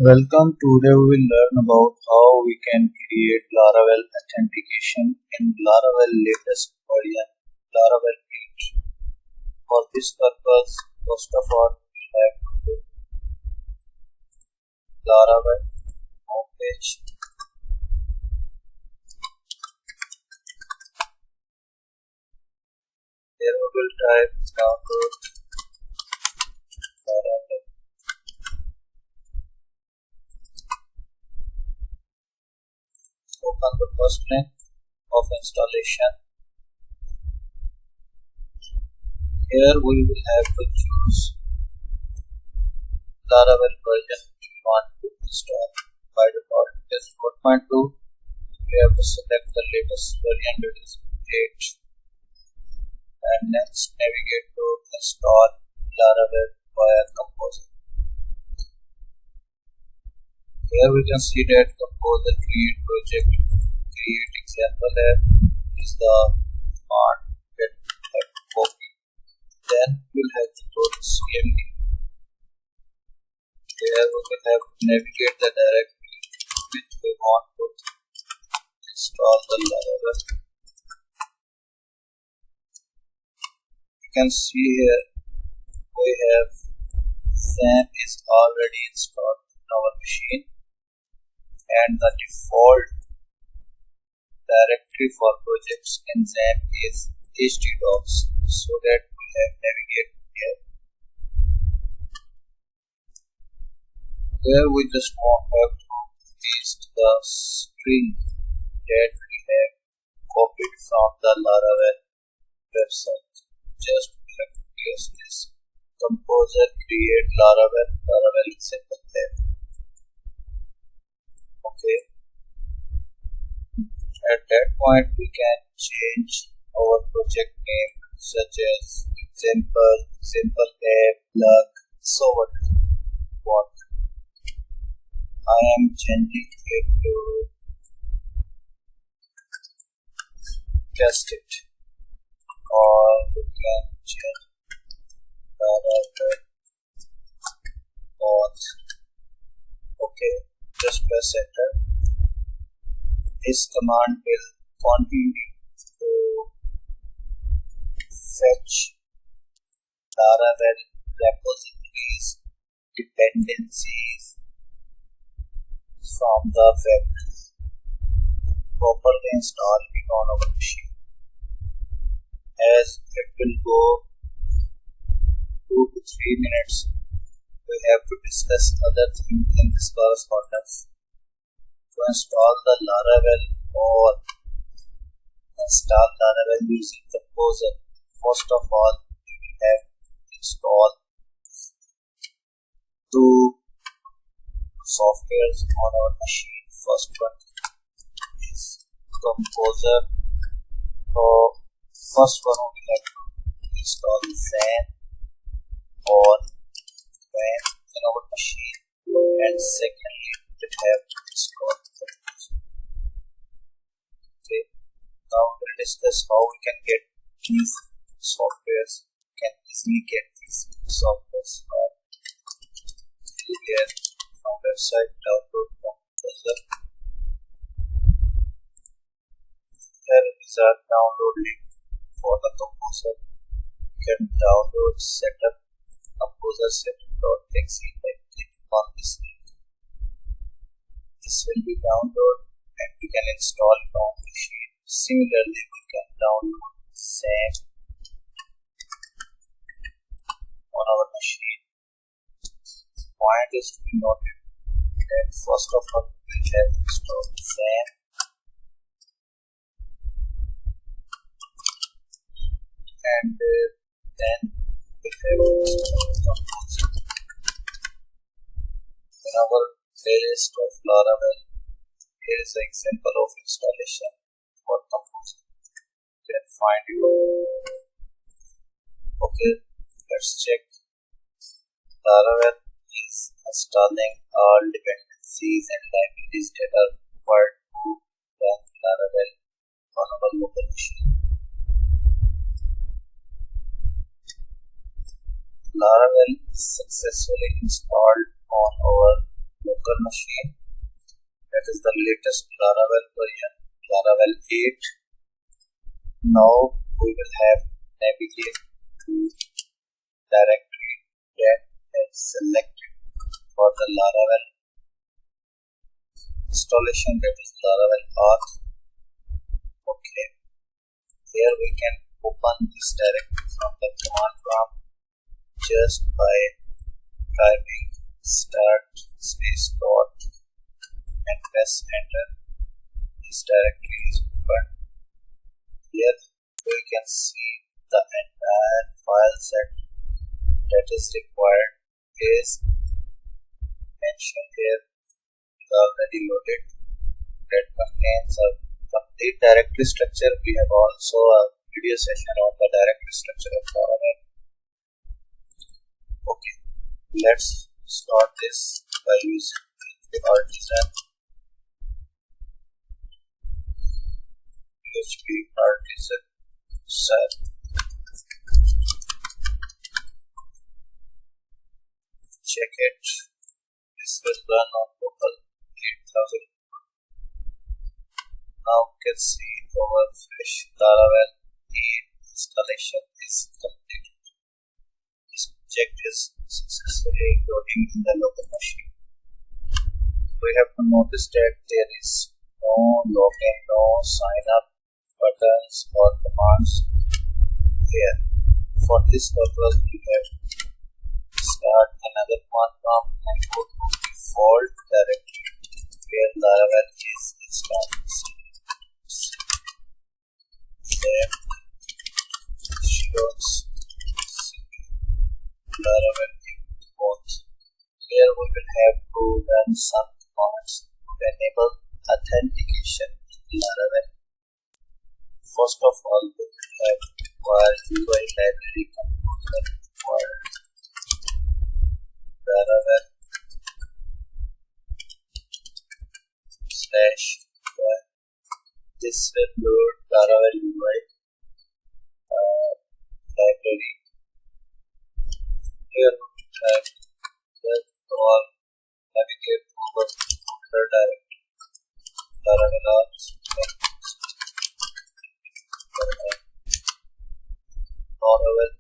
Welcome. Today we will learn about how we can create Laravel authentication in Laravel latest version, Laravel 8. For this purpose, first of all, we have to go to Laravel homepage. Here we will type download Laravel. Open the first link of installation. Here we will have to choose Laravel version we want to install. By default it is 4.2. We have to select the latest version, that is 8, and next navigate to install Laravel via Composer. Here we can see that Composer create project, create example app is the command that we have to copy. Then we'll have to go to CMD. Here we will have to navigate the directory which we want to install the Laravel. You can see here we have XAMPP is already installed in our machine, and the default directory for projects in XAMPP is htdocs, so that we have navigate here. Here we just have to paste the string that we have copied from the Laravel website. Just we have to paste this Composer create Laravel example there. Okay. At that point we can change our project name such as example app, plug, so what. I am changing it to test it, or you can change Laravel auth. Okay, just press enter. This command will continue to fetch Laravel repositories, dependencies from the web, properly install it on our machine. As it will go 2 to 3 minutes, we have to discuss other things in this correspondence. To install the Laravel or install Laravel using Composer, first of all we will have to install 2 softwares on our machine. First one is Composer. So first one we have to install XAMPP or XAMPP in our machine, and secondly we have to install Composer. Okay, now we'll discuss how we can get these softwares. We can easily get these softwares from here from website download Composer. There is a download link for the Composer. You can download setup Composer setup.exe by clicking on this link. This will be downloaded and we can install it on the machine. Similarly, we can download XAMPP on our machine. Point is to be noted that first of all we have installed XAMPP, and then we have installed Composer. In our playlist of Laravel, here is an example of installation for Composer. You can find it. Okay, let's check. Laravel is installing all dependencies and libraries that are required to run Laravel on our local machine. Laravel is successfully installed on our local machine. That is the latest Laravel version, Laravel 8. Now we will have navigate to directory that is selected for the Laravel installation, that is Laravel auth. Okay, here we can open this directory from the command prompt just by typing start space dot and press enter. This directory is open. Here we can see the entire file set that is required is mentioned here, is already loaded, that contains a complete directory structure. We have also a video session on the directory structure of Laravel. Okay, let's start this by using the artisan PHP artisan set. Check it. This will run on local 8000. Now you can see our fresh Laravel 8 installation is completed. This project is successfully loading in the local machine. We have to notice that there is no login, no sign up buttons or commands here. For this purpose, we have to start another command prompt and go to default directory where Laravel is installed. Then Laravel auth. Here we will have to run some commands to enable authentication in Laravel. First of all, we will have require UI library composer required Laravel /UI. This will load Laravel UI library. Here we have just all navigate over folder directory Laravel auth Laravel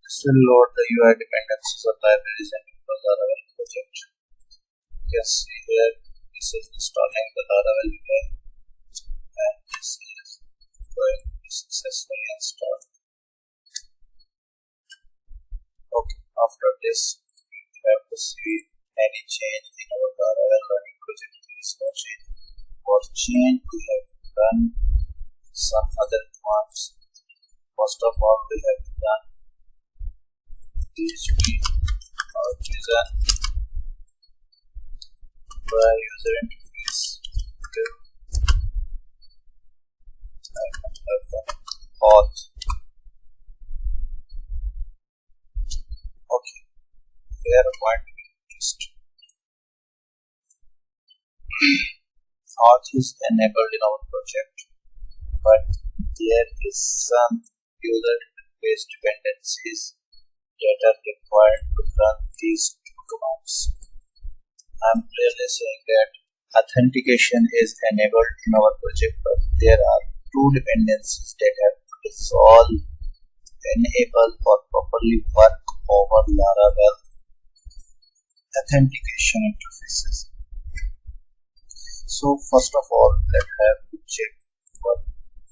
this will load the UI dependencies of libraries and the Laravel project. You can see here this is installing the Laravel UI and this is going to be successfully installed. Okay, after this we have to see any change in our Laravel running project. There is no change. For change we have to run some other commands. First of all we have to run PHP artisan by user interface to auth. Okay, we are going to just auth is enabled in our project, but there is some user interface dependencies that are required to run these two commands. I'm clearly saying that authentication is enabled in our project, but there are two dependencies that have to resolve, enable or properly work over Laravel authentication interfaces. So first of all, let's have to check what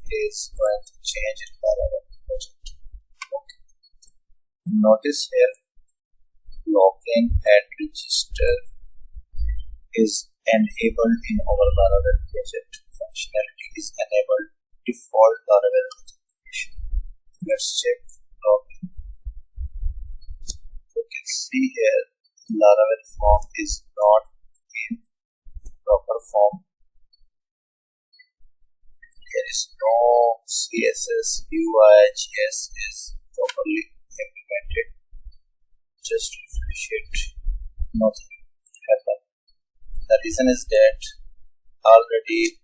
is going to change in Laravel project. Okay. Notice here login and register is enabled in our Laravel project. Functionality is enabled. Default Laravel authentication. Let's check login. You can see here Laravel form is not in proper form. There is no CSS, UI, JS is properly implemented. Just refresh it, nothing happened. The reason is that already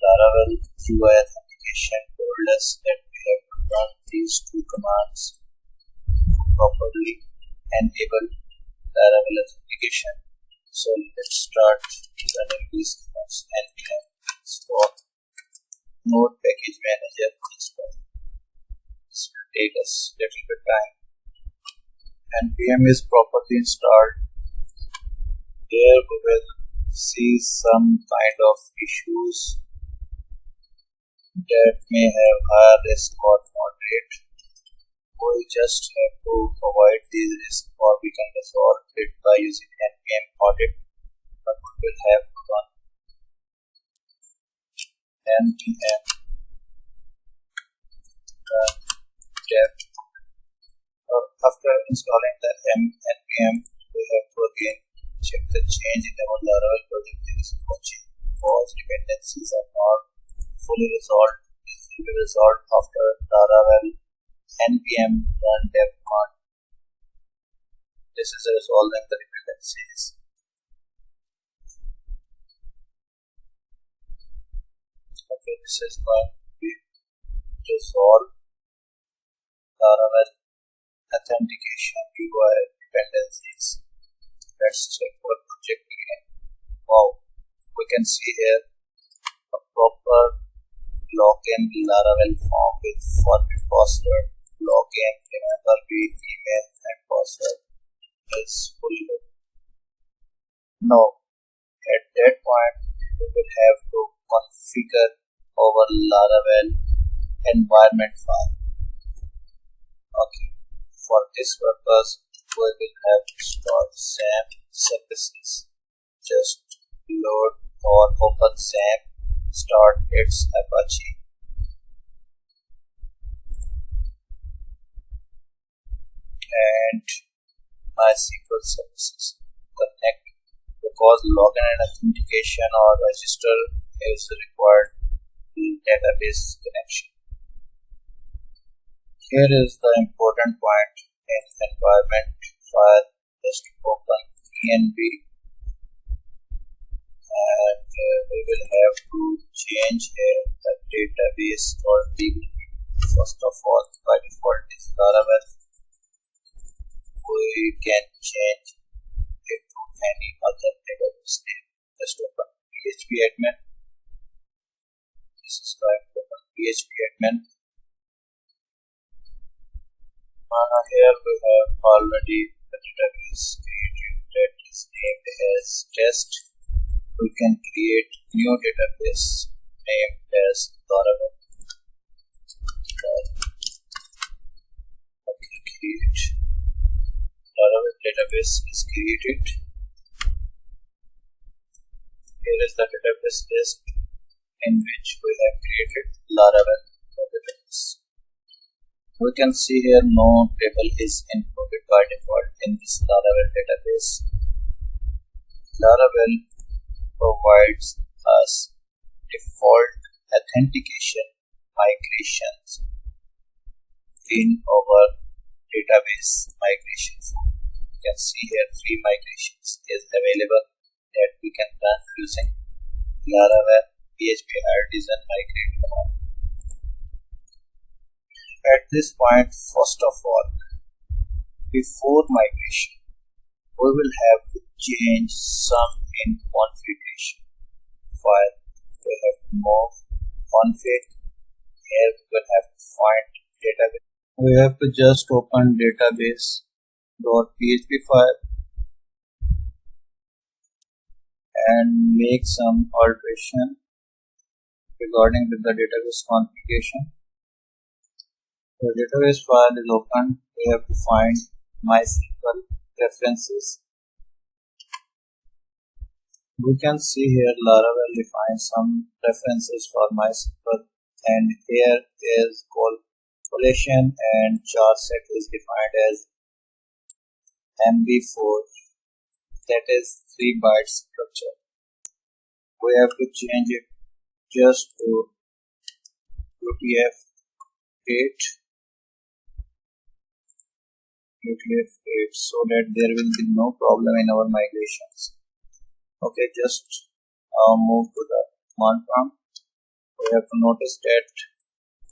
Laravel UI authentication told us that we have to run these two commands properly enable Laravel authentication. So let's start running these commands. npm install node package manager install. This will take us little bit time. npm is properly installed. Here we will see some kind of issues that may have higher risk or moderate. We just have to avoid these risks, or we can resolve it by using npm audit. But we will have to run npm dev. After installing the npm, we have to again check the change in our Laravel project. There is no change because dependencies are not fully resolved. This will be resolved after Laravel npm run dev command. This is resolving the dependencies. Okay, this is going to be resolved Laravel authentication UI dependencies. Let's check our project again. Wow, we can see here a proper login Laravel form with format password. Login, remember the email and password is fully loaded. Now, at that point, we will have to configure our Laravel environment file. Okay, for this purpose, we will have to start XAMPP services. Just load or open XAMPP, start its Apache. And MySQL services. Connect, because login and authentication or register is required in database connection. Here is the important point in environment file. Just open env and we will have to change here the database or DB. First of all, by default is Laravel. We can change it to any other database name. Just open PHP admin. This is going to open PHP admin. Here we have already the database created that is named as test. We can create new database named as Laravel. Okay, create Laravel database is created. Here is the database list in which we have created Laravel database. We can see here no table is included by default in this Laravel database. Laravel provides us default authentication migrations in our database migration form. You can see here 3 migrations is available that we can run using Laravel PHP artisan migrate command. At this point, first of all, before migration, we will have to change some in configuration file. We have to move config. Here we will have to find database. We have to just open database.php file and make some alteration regarding with the database configuration. The database file is open. We have to find MySQL references. We can see here Laravel defines some references for MySQL, and here is collation and char set is defined as MB4, that is 3 bytes structure. We have to change it just to UTF-8 so that there will be no problem in our migrations. Okay, just move to the command prompt. We have to notice that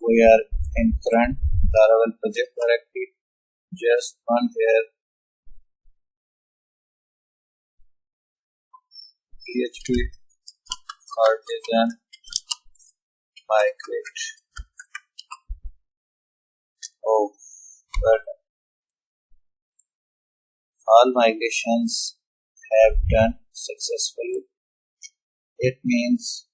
we are in current Laravel project directory. just one here, PHP artisan migrate. Oh, but all migrations have done successfully. It means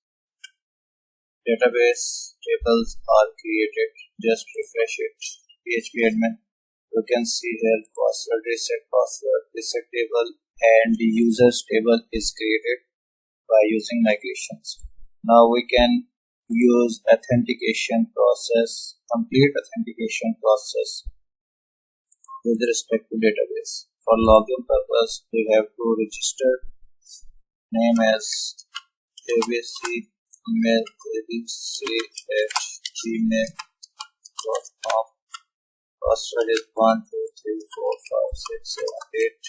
database tables are created. Just refresh it. PHP admin. You can see here password, reset table, and the users table is created by using migrations. Now we can use authentication process, complete authentication process with respect to database. For login purpose, we have to register name as abc email abc@gmail.com. Password is 123456781.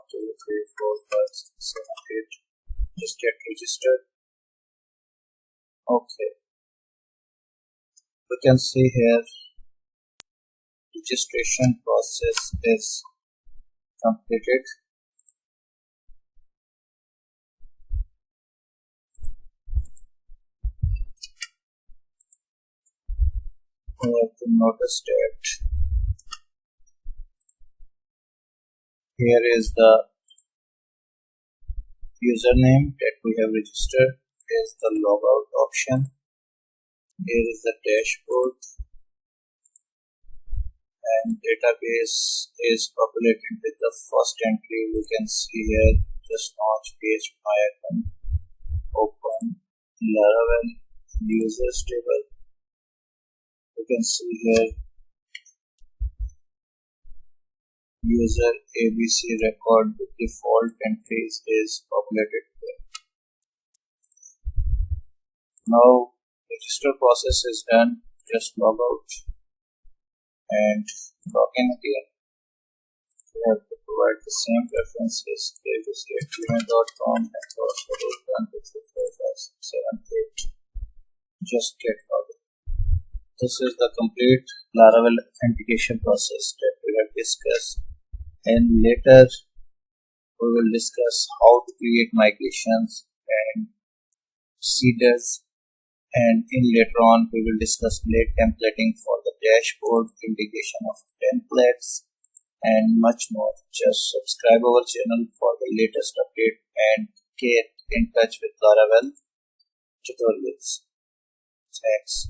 123456778. Just get registered. Okay, we can see here registration process is completed. We have to notice that here is the username that we have registered. Here is the logout option. Here is the dashboard, and database is populated with the first entry. We can see here, just launch PHP admin, open Laravel users table. You can see here user ABC record with default entries is populated here. Now register process is done. Just log out and log in again. We have to provide the same preferences. abc@gmail.com and password is 123456778. Just get logged in. This is the complete Laravel authentication process that we have discussed, and later we will discuss how to create migrations and seeders, and in later on we will discuss late templating for the dashboard, integration of templates, and much more. Just subscribe our channel for the latest update and get in touch with Laravel tutorials. Thanks.